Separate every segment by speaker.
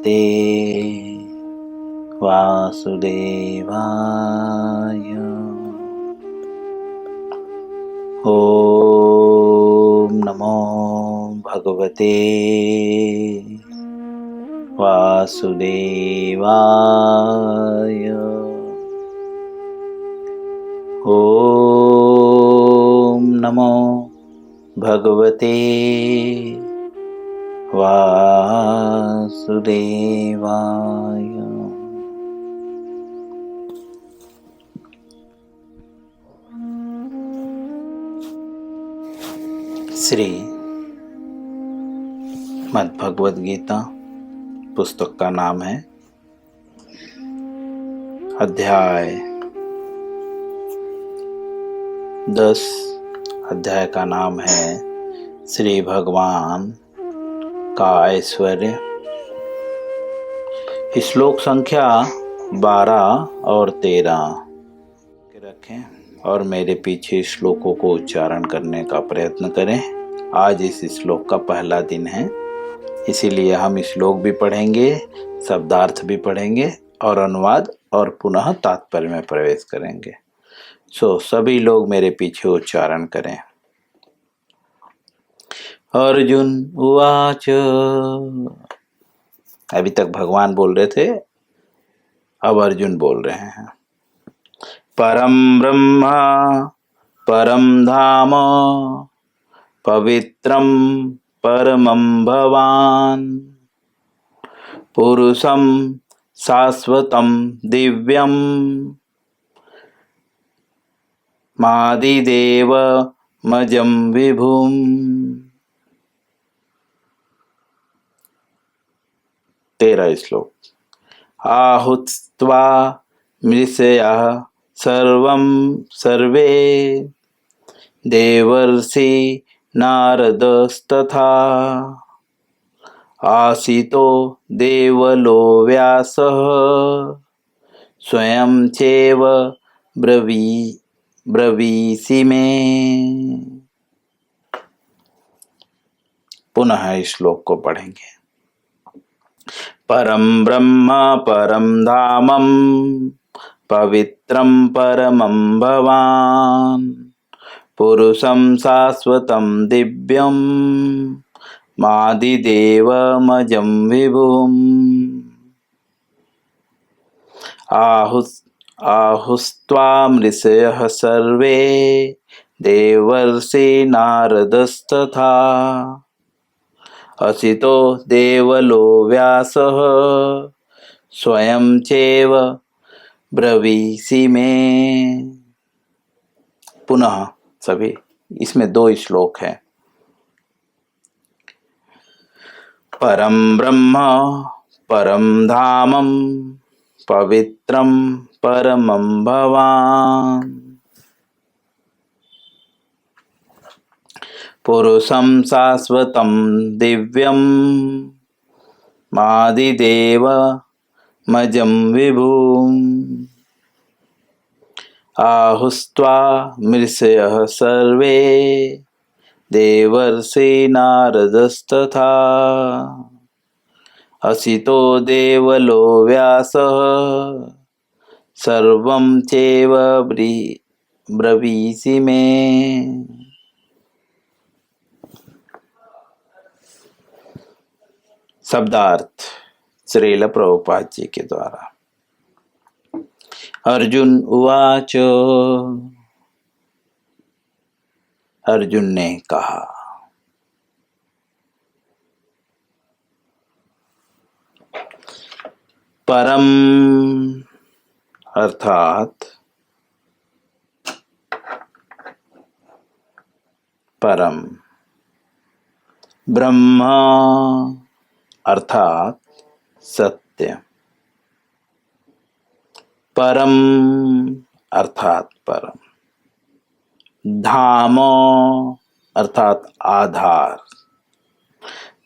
Speaker 1: भगवते वासुदेवाय। ॐ नमो भगवते वासुदेवाय। ॐ नमो भगवते वासुदेवाय। श्री मद्भगवद गीता पुस्तक का नाम है अध्याय 10। अध्याय का नाम है श्री भगवान का ऐश्वर्य। श्लोक संख्या 12 और 13 रखें और मेरे पीछे श्लोकों को उच्चारण करने का प्रयत्न करें। आज इस श्लोक का पहला दिन है, इसीलिए हम श्लोक भी पढ़ेंगे, शब्दार्थ भी पढ़ेंगे और अनुवाद और पुनः तात्पर्य में प्रवेश करेंगे। सभी लोग मेरे पीछे उच्चारण करें। अर्जुन उवाच। अभी तक भगवान बोल रहे थे, अब अर्जुन बोल रहे हैं। परम ब्रह्म परम धाम पवित्रम परमं भवान पुरुषं शाश्वतं दिव्यं मादिदेवमजं विभुम्। 13 श्लोक। आहुत्वा मृषयः सर्वं सर्वे देवर्षि नारदस्तथा आसीतो देवलो व्यासः स्वयं चैव ब्रवीषि मे। पुनः श्लोक को पढ़ेंगे। परम ब्रह्म परम धामं पवित्रं परमं भवान पुरुषं शाश्वतं दिव्यं मादिदेवमजं विभुम्। आहुस्त्वा मृषयः सर्वे देवर्षि नारदस्तथा असितो देवलो व्यासः स्वयं चैव ब्रवीषि मे। पुनः सभी, इसमें 2 श्लोक हैं। परम ब्रह्म परम धामं पवित्रं परमं भवान पुरुषं शाश्वतं दिव्यं मादिदेवमजं विभुम्। आहुस्त्वा मृषयः सर्वे देवर्षि नारदस्तथा असितो देवलो व्यासः सर्वं चैव ब्रवीषि मे। शब्दार्थ श्रील प्रभुपाद जी के द्वारा। अर्जुन उवाच। अर्जुन ने कहा। परम अर्थात परम, ब्रह्म अर्थात सत्य, परम अर्थात परम, धाम अर्थात आधार,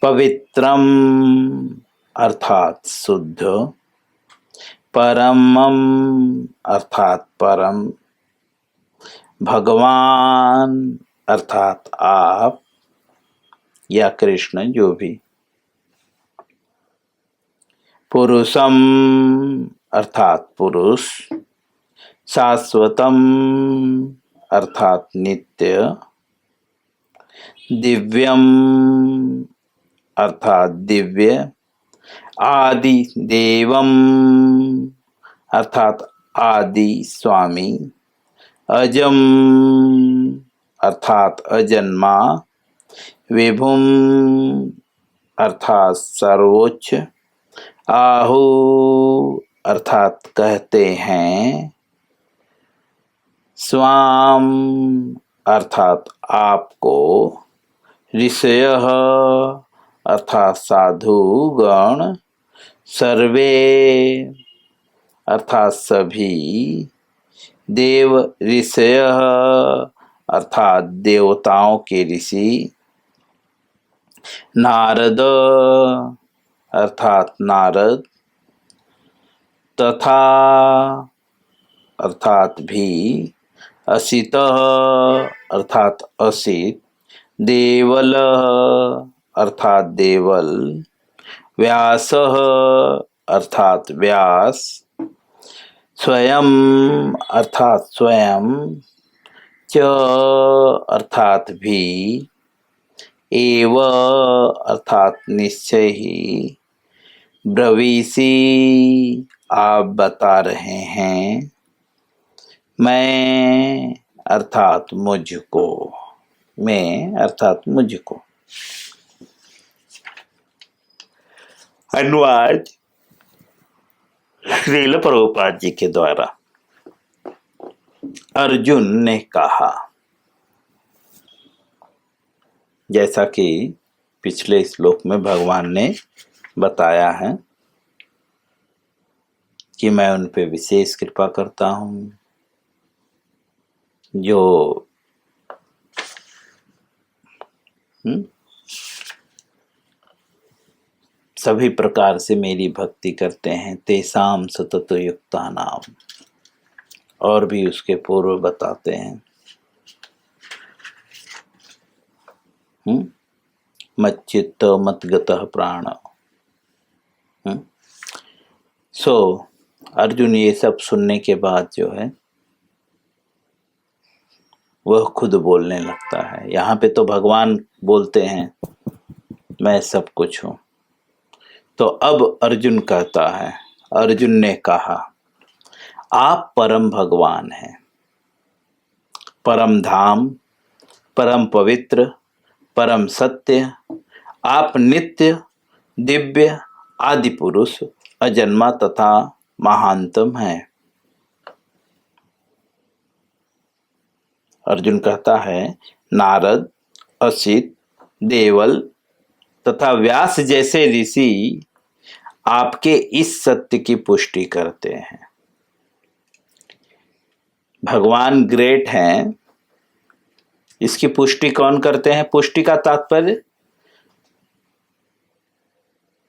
Speaker 1: पवित्रम अर्थात शुद्ध, परमम अर्थात परम, भगवान अर्थात आप या कृष्ण जो भी, पुरुषम अर्थात पुरुष, शाश्वतम अर्थात नित्य, दिव्यम अर्थात दिव्य, आदि देवम अर्थात आदि स्वामी, अजम अर्थात अजन्मा, विभुम अर्थात सर्वोच्च, आहु अर्थात कहते हैं, स्वाम अर्थात आपको, ऋषयः अर्थात साधुगण, सर्वे अर्थात सभी, देव ऋषयः अर्थात देवताओं के ऋषि, नारद अर्थात नारद, तथा अर्थात भी, असितः अर्थात असित, देवल अर्थात देवल, व्यासः अर्थात व्यास, स्वयं अर्थात स्वयं, च अर्थात भी, एव अर्थात निश्चय ही, ब्रवीसी आप बता रहे हैं, मैं अर्थात मुझको, मैं अर्थात मुझको। अनुवाद श्रील प्रभुपाद जी के द्वारा। अर्जुन ने कहा, जैसा कि पिछले श्लोक में भगवान ने बताया है कि मैं उन पे विशेष कृपा करता हूं, जो सभी प्रकार से मेरी भक्ति करते हैं, तेसाम सतत युक्ता नाम। और भी उसके पूर्व बताते हैं, मच्चित्त मतगतः प्राण। सो अर्जुन ये सब सुनने के बाद जो है वह खुद बोलने लगता है। यहाँ पे तो भगवान बोलते हैं मैं सब कुछ हूँ, तो अब अर्जुन कहता है, अर्जुन ने कहा आप परम भगवान हैं, परम धाम, परम पवित्र, परम सत्य, आप नित्य, दिव्य, आदि पुरुष, अजन्मा तथा महानतम हैं। अर्जुन कहता है नारद, असित, देवल तथा व्यास जैसे ऋषि आपके इस सत्य की पुष्टि करते हैं। भगवान ग्रेट हैं, इसकी पुष्टि कौन करते हैं? पुष्टि का तात्पर्य,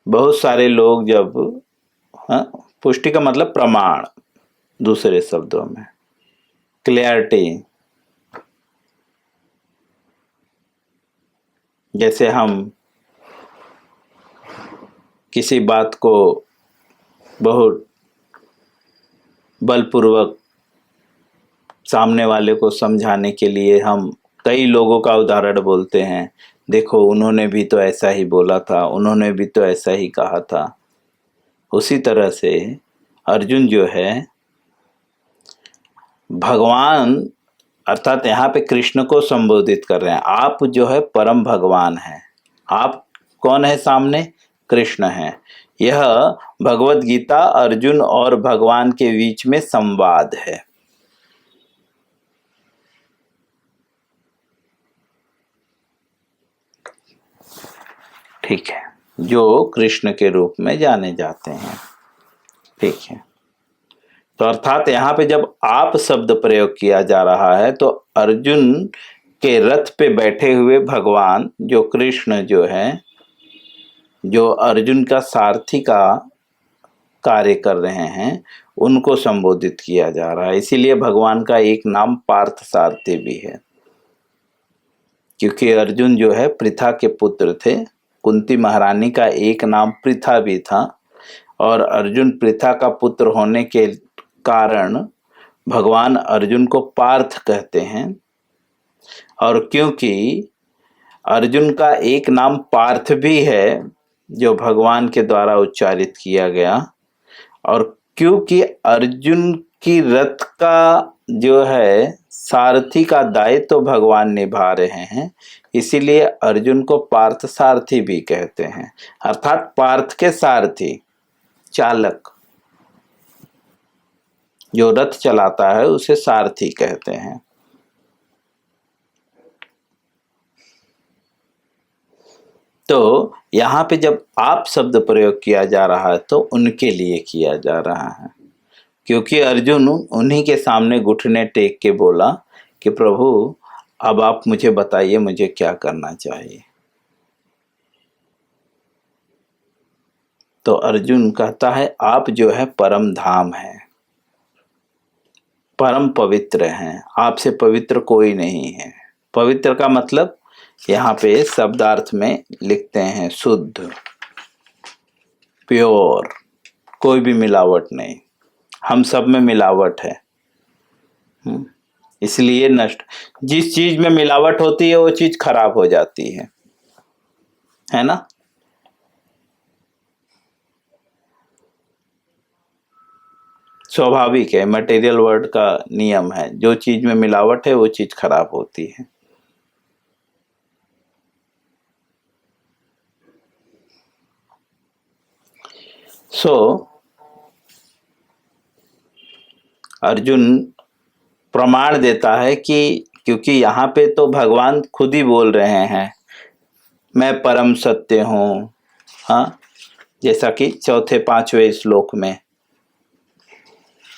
Speaker 1: बहुत सारे लोग जब पुष्टि का मतलब प्रमाण, दूसरे शब्दों में क्लैरिटी। जैसे हम किसी बात को बहुत बलपूर्वक सामने वाले को समझाने के लिए हम कई लोगों का उदाहरण बोलते हैं, देखो उन्होंने भी तो ऐसा ही बोला था, उन्होंने भी तो ऐसा ही कहा था। उसी तरह से अर्जुन जो है भगवान अर्थात यहाँ पे कृष्ण को संबोधित कर रहे हैं। आप जो है परम भगवान हैं। आप कौन है सामने? कृष्ण हैं। यह भगवत गीता अर्जुन और भगवान के बीच में संवाद है। ठीक है, जो कृष्ण के रूप में जाने जाते हैं। ठीक है, तो अर्थात यहाँ पे जब आप शब्द प्रयोग किया जा रहा है तो अर्जुन के रथ पे बैठे हुए भगवान जो कृष्ण जो है, जो अर्जुन का सारथी का कार्य कर रहे हैं, उनको संबोधित किया जा रहा है। इसीलिए भगवान का एक नाम पार्थ सारथी भी है, क्योंकि अर्जुन जो है पृथा के पुत्र थे। कुंती महारानी का एक नाम पृथा भी था और अर्जुन पृथा का पुत्र होने के कारण भगवान अर्जुन को पार्थ कहते हैं। और क्योंकि अर्जुन का एक नाम पार्थ भी है जो भगवान के द्वारा उच्चारित किया गया, और क्योंकि अर्जुन की रथ का जो है सारथी का दायित्व तो भगवान निभा रहे हैं, इसीलिए अर्जुन को पार्थ सारथी भी कहते हैं। अर्थात पार्थ के सारथी, चालक, जो रथ चलाता है उसे सारथी कहते हैं। तो यहाँ पे जब आप शब्द प्रयोग किया जा रहा है तो उनके लिए किया जा रहा है, क्योंकि अर्जुन उन्हीं के सामने घुटने टेक के बोला कि प्रभु अब आप मुझे बताइए मुझे क्या करना चाहिए। तो अर्जुन कहता है आप जो है परम धाम है, परम पवित्र हैं, आपसे पवित्र कोई नहीं है। पवित्र का मतलब यहाँ पे शब्दार्थ में लिखते हैं शुद्ध, प्योर, कोई भी मिलावट नहीं। हम सब में मिलावट है, इसलिए नष्ट। जिस चीज में मिलावट होती है वो चीज खराब हो जाती है ना। स्वाभाविक है, मटेरियल वर्ल्ड का नियम है, जो चीज में मिलावट है वो चीज खराब होती है। अर्जुन प्रमाण देता है कि क्योंकि यहाँ पे तो भगवान खुद ही बोल रहे हैं मैं परम सत्य हूँ, हाँ, जैसा कि चौथे पांचवें श्लोक में,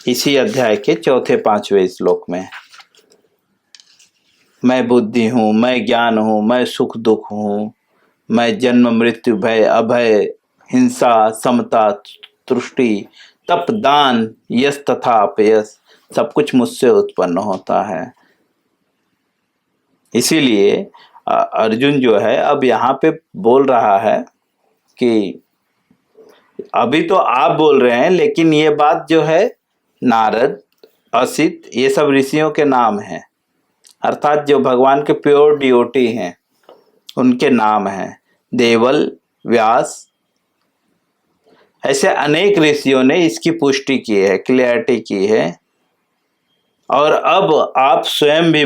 Speaker 1: इसी अध्याय के चौथे पांचवें श्लोक में, मैं बुद्धि हूँ, मैं ज्ञान हूँ, मैं सुख दुख हूँ, मैं जन्म मृत्यु भय अभय हिंसा समता तुष्टि तप दान यश तथा अपयश, सब कुछ मुझसे उत्पन्न होता है। इसीलिए अर्जुन जो है अब यहाँ पे बोल रहा है कि अभी तो आप बोल रहे हैं, लेकिन ये बात जो है नारद, असित, ये सब ऋषियों के नाम हैं, अर्थात जो भगवान के प्योर डिओटी हैं उनके नाम हैं। देवल, व्यास, ऐसे अनेक ऋषियों ने इसकी पुष्टि की है, क्लियरिटी की है। और अब आप स्वयं भी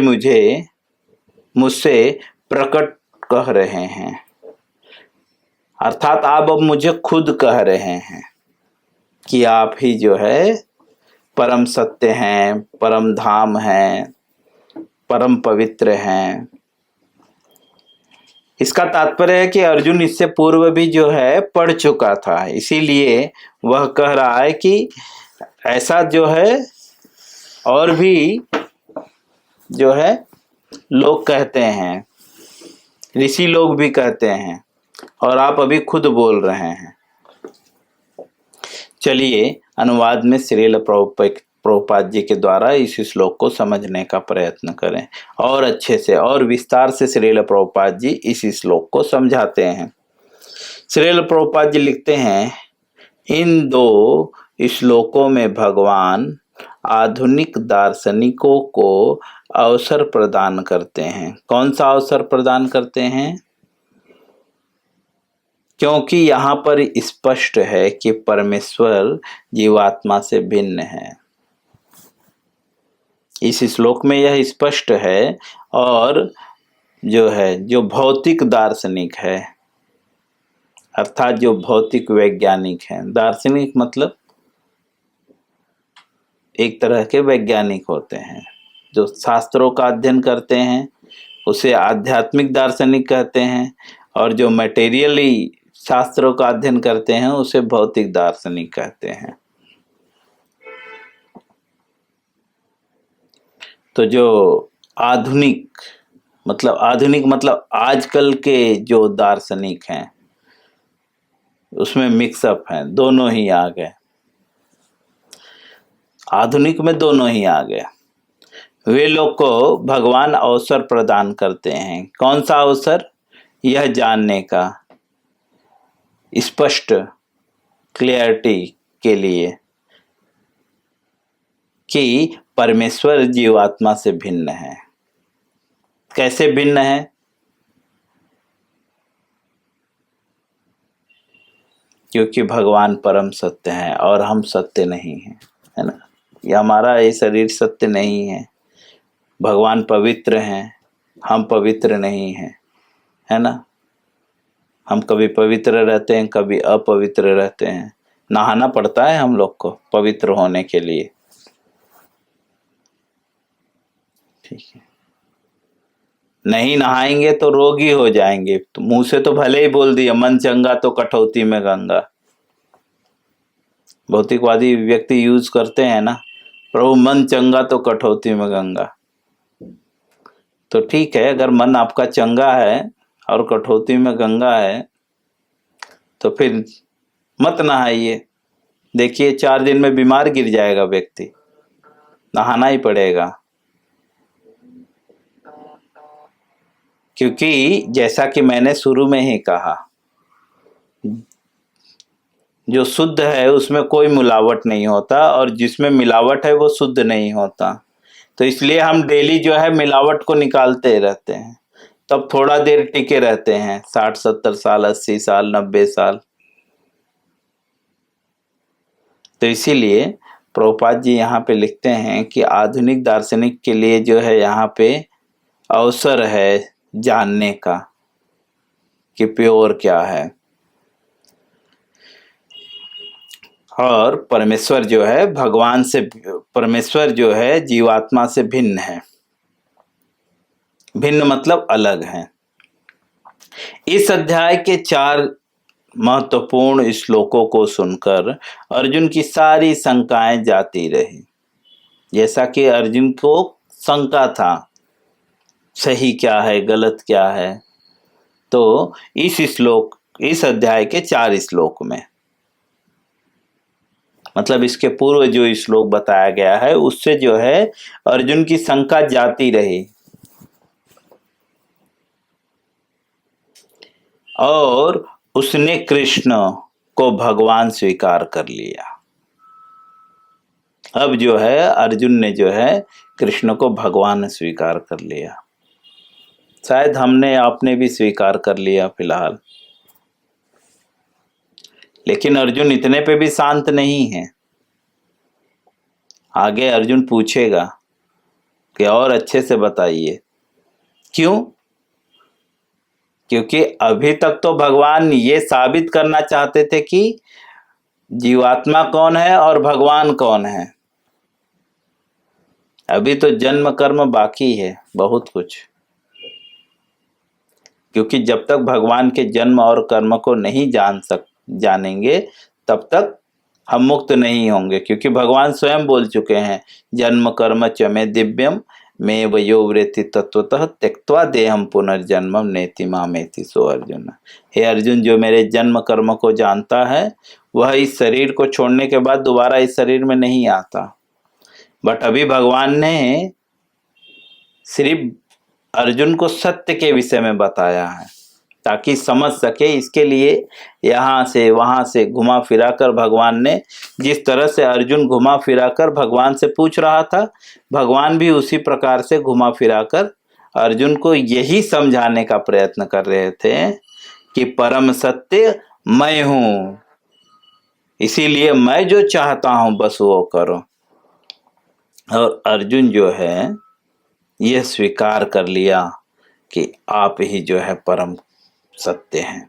Speaker 1: मुझसे प्रकट कह रहे हैं, अर्थात आप अब मुझे खुद कह रहे हैं कि आप ही जो है परम सत्य हैं, परम धाम हैं, परम पवित्र हैं। इसका तात्पर्य है कि अर्जुन इससे पूर्व भी जो है पढ़ चुका था, इसीलिए वह कह रहा है कि ऐसा जो है और भी जो है लोग कहते हैं, ऋषि लोग भी कहते हैं, और आप अभी खुद बोल रहे हैं। चलिए अनुवाद में श्रील प्रभुपाद जी के द्वारा इस श्लोक को समझने का प्रयत्न करें, और अच्छे से और विस्तार से श्रील प्रभुपाद जी इस श्लोक को समझाते हैं। श्रील प्रभुपाद जी लिखते हैं, इन दो श्लोकों में भगवान आधुनिक दार्शनिकों को अवसर प्रदान करते हैं। कौन सा अवसर प्रदान करते हैं? क्योंकि यहाँ पर स्पष्ट है कि परमेश्वर जीवात्मा से भिन्न है। इस श्लोक में यह स्पष्ट है। और जो भौतिक दार्शनिक है, अर्थात जो भौतिक वैज्ञानिक है, दार्शनिक मतलब एक तरह के वैज्ञानिक होते हैं जो शास्त्रों का अध्ययन करते हैं, उसे आध्यात्मिक दार्शनिक कहते हैं, और जो मटेरियली शास्त्रों का अध्ययन करते हैं उसे भौतिक दार्शनिक कहते हैं। तो जो आधुनिक मतलब आजकल के जो दार्शनिक हैं उसमें मिक्सअप हैं, दोनों ही आ गए, आधुनिक में दोनों ही आ गए। वे लोग को भगवान अवसर प्रदान करते हैं। कौन सा अवसर? यह जानने का, स्पष्ट क्लियरिटी के लिए कि परमेश्वर जीवात्मा से भिन्न है। कैसे भिन्न है? क्योंकि भगवान परम सत्य है और हम सत्य नहीं हैं, है ना। ये शरीर सत्य नहीं है। भगवान पवित्र हैं, हम पवित्र नहीं हैं, है ना। हम कभी पवित्र रहते हैं, कभी अपवित्र रहते हैं। नहाना पड़ता है हम लोग को पवित्र होने के लिए, ठीक है। नहीं नहाएंगे तो रोगी हो जाएंगे। तो मुंह से तो भले ही बोल दिया, मन चंगा तो कटौती में गंगा। भौतिकवादी व्यक्ति यूज करते हैं ना, प्रभु मन चंगा तो कटौती में गंगा। तो ठीक है, अगर मन आपका चंगा है और कटौती में गंगा है तो फिर मत नहाइए। देखिए 4 दिन में बीमार गिर जाएगा व्यक्ति, नहाना ही पड़ेगा। क्योंकि जैसा कि मैंने शुरू में ही कहा, जो शुद्ध है उसमें कोई मिलावट नहीं होता और जिसमें मिलावट है वो शुद्ध नहीं होता। तो इसलिए हम डेली जो है मिलावट को निकालते रहते हैं, तब थोड़ा देर टिके रहते हैं, 60-70 साल, 80 साल, 90 साल। तो इसीलिए प्रभुपाद जी यहाँ पे लिखते हैं कि आधुनिक दार्शनिक के लिए जो है यहाँ पे अवसर है जानने का कि प्योर क्या है। और परमेश्वर जो है भगवान से, परमेश्वर जो है जीवात्मा से भिन्न है। भिन्न मतलब अलग है। इस अध्याय के 4 महत्वपूर्ण श्लोकों को सुनकर अर्जुन की सारी शंकाएं जाती रही। जैसा कि अर्जुन को शंका था, सही क्या है, गलत क्या है। तो इस अध्याय के 4 श्लोक में, मतलब इसके पूर्व जो श्लोक बताया गया है उससे जो है अर्जुन की शंका जाती रही और उसने कृष्ण को भगवान स्वीकार कर लिया। अब जो है अर्जुन ने जो है कृष्ण को भगवान स्वीकार कर लिया। शायद आपने भी स्वीकार कर लिया फिलहाल, लेकिन अर्जुन इतने पे भी शांत नहीं है। आगे अर्जुन पूछेगा कि और अच्छे से बताइए क्यों। क्योंकि अभी तक तो भगवान ये साबित करना चाहते थे कि जीवात्मा कौन है और भगवान कौन है। अभी तो जन्म कर्म बाकी है बहुत कुछ। क्योंकि जब तक भगवान के जन्म और कर्म को नहीं जानेंगे तब तक हम मुक्त नहीं होंगे। क्योंकि भगवान स्वयं बोल चुके हैं, जन्म कर्म च मे दिव्यम मे वयो वृत्ति तत्वतः त्यक्त्वा देहम पुनर्जन्मम नेति मामेति सो अर्जुन। हे अर्जुन, जो मेरे जन्म कर्म को जानता है वह इस शरीर को छोड़ने के बाद दोबारा इस शरीर में नहीं आता। बट अभी भगवान ने सिर्फ अर्जुन को सत्य के विषय में बताया है ताकि समझ सके। इसके लिए यहाँ से वहां से घुमा फिरा कर भगवान ने, जिस तरह से अर्जुन घुमा फिरा कर भगवान से पूछ रहा था, भगवान भी उसी प्रकार से घुमा फिरा कर अर्जुन को यही समझाने का प्रयत्न कर रहे थे कि परम सत्य मैं हूं, इसीलिए मैं जो चाहता हूं बस वो करो। और अर्जुन जो है यह स्वीकार कर लिया कि आप ही जो है परम सत्य हैं।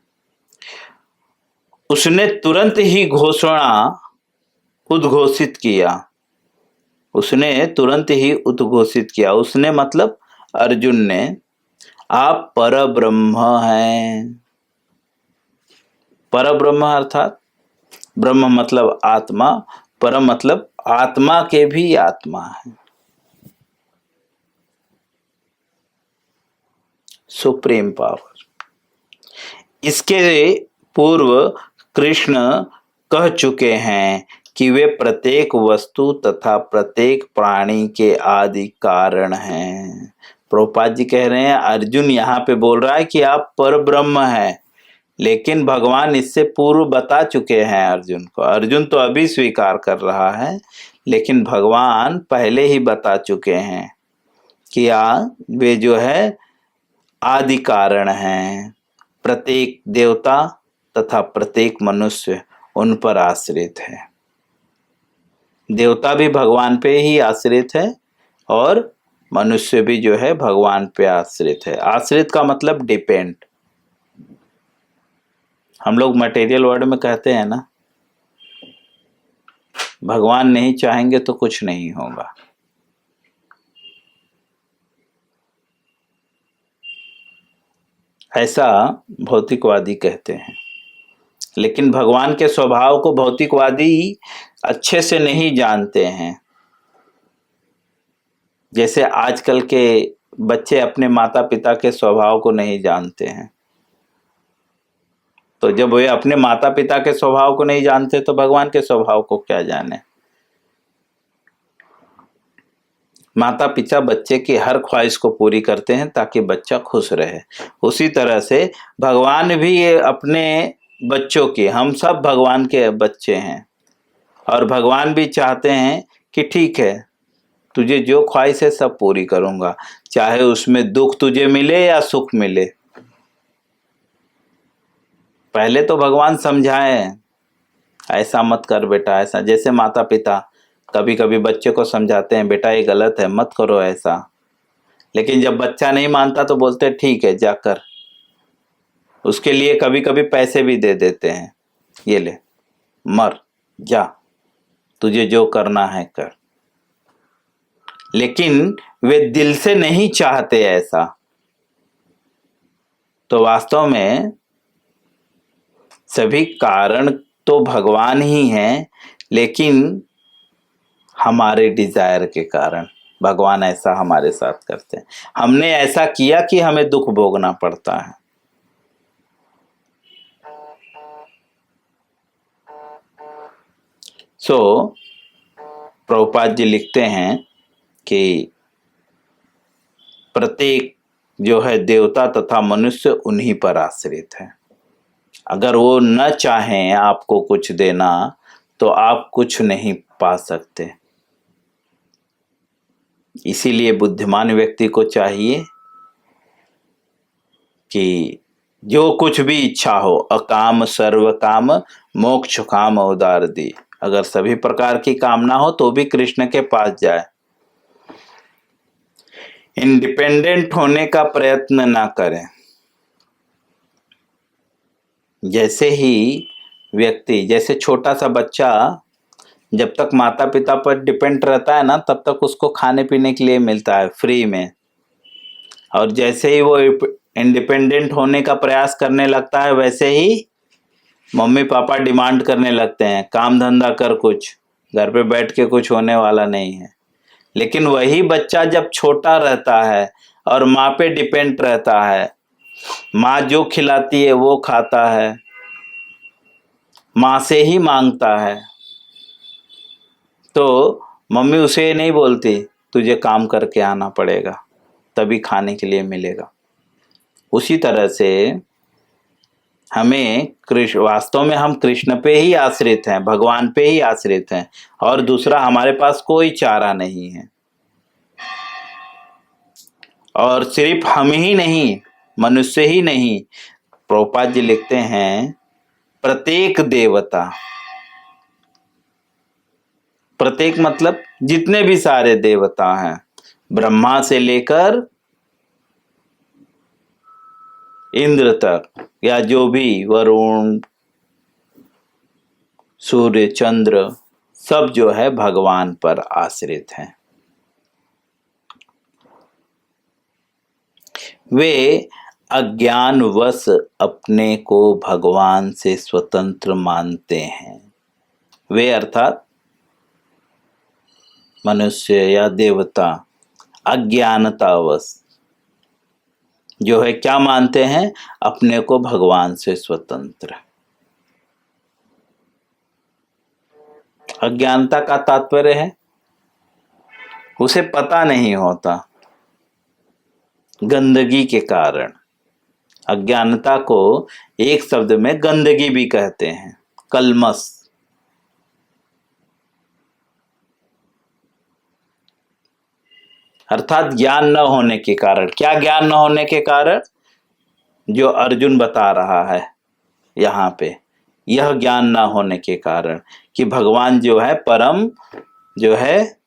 Speaker 1: उसने तुरंत ही उद्घोषित किया। उसने तुरंत ही उद्घोषित किया। उसने मतलब अर्जुन ने, आप परब्रह्म हैं। परब्रह्म अर्थात ब्रह्म मतलब आत्मा, परम मतलब आत्मा के भी आत्मा है, सुप्रीम पावर। इसके पूर्व कृष्ण कह चुके हैं कि वे प्रत्येक वस्तु तथा प्रत्येक प्राणी के आदि कारण हैं। प्रभुपाद जी कह रहे हैं अर्जुन यहाँ पे बोल रहा है कि आप परब्रह्म हैं, लेकिन भगवान इससे पूर्व बता चुके हैं अर्जुन को। अर्जुन तो अभी स्वीकार कर रहा है, लेकिन भगवान पहले ही बता चुके हैं कि वे जो है आदि कारण हैं। प्रत्येक देवता तथा प्रत्येक मनुष्य उन पर आश्रित है। देवता भी भगवान पे ही आश्रित है और मनुष्य भी जो है भगवान पे आश्रित है। आश्रित का मतलब डिपेंड। हम लोग मटेरियल वर्ड में कहते हैं ना, भगवान नहीं चाहेंगे तो कुछ नहीं होगा। ऐसा भौतिकवादी कहते हैं, लेकिन भगवान के स्वभाव को भौतिकवादी अच्छे से नहीं जानते हैं। जैसे आजकल के बच्चे अपने माता पिता के स्वभाव को नहीं जानते हैं, तो जब वे अपने माता पिता के स्वभाव को नहीं जानते तो भगवान के स्वभाव को क्या जाने। माता पिता बच्चे की हर ख्वाहिश को पूरी करते हैं ताकि बच्चा खुश रहे। उसी तरह से भगवान भी ये अपने बच्चों की, हम सब भगवान के बच्चे हैं और भगवान भी चाहते हैं कि ठीक है, तुझे जो ख्वाहिश है सब पूरी करूंगा, चाहे उसमें दुख तुझे मिले या सुख मिले। पहले तो भगवान समझाए, ऐसा मत कर बेटा, ऐसा। जैसे माता पिता कभी कभी बच्चे को समझाते हैं, बेटा ये गलत है, मत करो ऐसा। लेकिन जब बच्चा नहीं मानता तो बोलते ठीक है जाकर। उसके लिए कभी कभी पैसे भी दे देते हैं, ये ले मर जा, तुझे जो करना है कर। लेकिन वे दिल से नहीं चाहते ऐसा। तो वास्तव में सभी कारण तो भगवान ही हैं, लेकिन हमारे डिजायर के कारण भगवान ऐसा हमारे साथ करते हैं। हमने ऐसा किया कि हमें दुख भोगना पड़ता है। प्रभुपाद जी लिखते हैं कि प्रत्येक जो है देवता तथा मनुष्य उन्हीं पर आश्रित है। अगर वो न चाहें आपको कुछ देना तो आप कुछ नहीं पा सकते। इसीलिए बुद्धिमान व्यक्ति को चाहिए कि जो कुछ भी इच्छा हो, अकाम सर्व काम मोक्ष काम उदार दी। अगर सभी प्रकार की कामना हो तो भी कृष्ण के पास जाए। इंडिपेंडेंट होने का प्रयत्न ना करें। जैसे ही व्यक्ति, जैसे छोटा सा बच्चा जब तक माता पिता पर डिपेंड रहता है ना, तब तक उसको खाने पीने के लिए मिलता है फ्री में। और जैसे ही वो इंडिपेंडेंट होने का प्रयास करने लगता है, वैसे ही मम्मी पापा डिमांड करने लगते हैं, काम धंधा कर, कुछ घर पे बैठ के कुछ होने वाला नहीं है। लेकिन वही बच्चा जब छोटा रहता है और माँ पे डिपेंड रहता है, माँ जो खिलाती है वो खाता है, माँ से ही मांगता है, तो मम्मी उसे नहीं बोलती तुझे काम करके आना पड़ेगा तभी खाने के लिए मिलेगा। उसी तरह से हमें वास्तव में हम कृष्ण पे ही आश्रित हैं, भगवान पे ही आश्रित हैं, और दूसरा हमारे पास कोई चारा नहीं है। और सिर्फ हम ही नहीं, मनुष्य ही नहीं, प्रभुपाद जी लिखते हैं प्रत्येक देवता, प्रत्येक मतलब जितने भी सारे देवता हैं, ब्रह्मा से लेकर इंद्र तक, या जो भी वरुण सूर्य चंद्र, सब जो है भगवान पर आश्रित हैं। वे अज्ञानवश अपने को भगवान से स्वतंत्र मानते हैं। वे अर्थात मनुष्य या देवता अज्ञानतावश जो है क्या मानते हैं, अपने को भगवान से स्वतंत्र। अज्ञानता का तात्पर्य है उसे पता नहीं होता, गंदगी के कारण, अज्ञानता को एक शब्द में गंदगी भी कहते हैं, कलमस। अर्थात ज्ञान न होने के कारण। क्या ज्ञान न होने के कारण? जो अर्जुन बता रहा है यहाँ पे, यह ज्ञान न होने के कारण कि भगवान जो है परम, जो है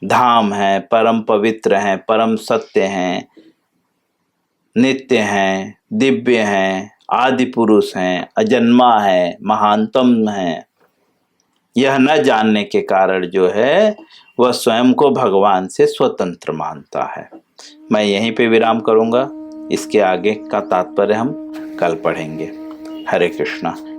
Speaker 1: धाम है, परम पवित्र हैं, परम सत्य हैं, नित्य हैं, दिव्य हैं, आदि पुरुष हैं, अजन्मा है, महानतम है। यह न जानने के कारण जो है वह स्वयं को भगवान से स्वतंत्र मानता है। मैं यहीं पे विराम करूंगा, इसके आगे का तात्पर्य हम कल पढ़ेंगे। हरे कृष्णा।